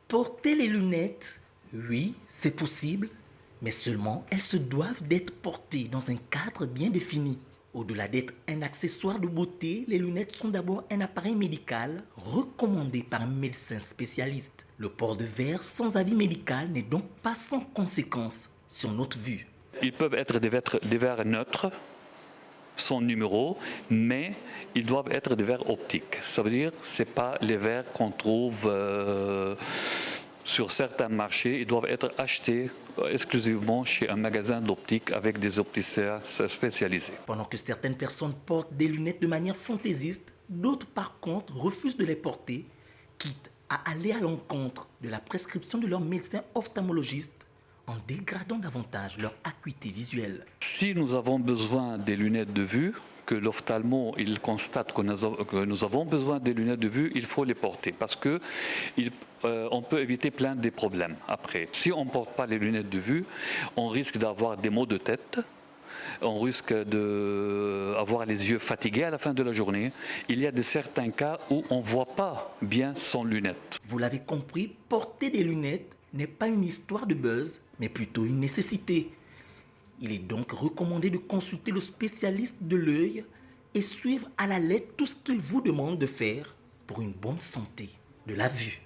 Porter les lunettes, oui, c'est possible, mais seulement elles se doivent d'être portées dans un cadre bien défini. Au-delà d'être un accessoire de beauté, les lunettes sont d'abord un appareil médical recommandé par un médecin spécialiste. Le port de verre sans avis médical n'est donc pas sans conséquences sur notre vue. Ils peuvent être des verres neutres, sans numéro, mais ils doivent être des verres optiques. Ça veut dire que ce n'est pas les verres qu'on trouve sur certains marchés. Ils doivent être achetés exclusivement chez un magasin d'optique avec des opticiens spécialisés. Pendant que certaines personnes portent des lunettes de manière fantaisiste, d'autres par contre refusent de les porter, quitte à aller à l'encontre de la prescription de leur médecin ophtalmologiste en dégradant davantage leur acuité visuelle. Si nous avons besoin des lunettes de vue, que l'ophtalmo il constate que nous avons besoin des lunettes de vue, il faut les porter parce que on peut éviter plein de problèmes après. Si on ne porte pas les lunettes de vue, on risque d'avoir des maux de tête, on risque d'avoir les yeux fatigués à la fin de la journée. Il y a certains cas où on ne voit pas bien sans lunettes. Vous l'avez compris, porter des lunettes n'est pas une histoire de buzz, mais plutôt une nécessité. Il est donc recommandé de consulter le spécialiste de l'œil et suivre à la lettre tout ce qu'il vous demande de faire pour une bonne santé de la vue.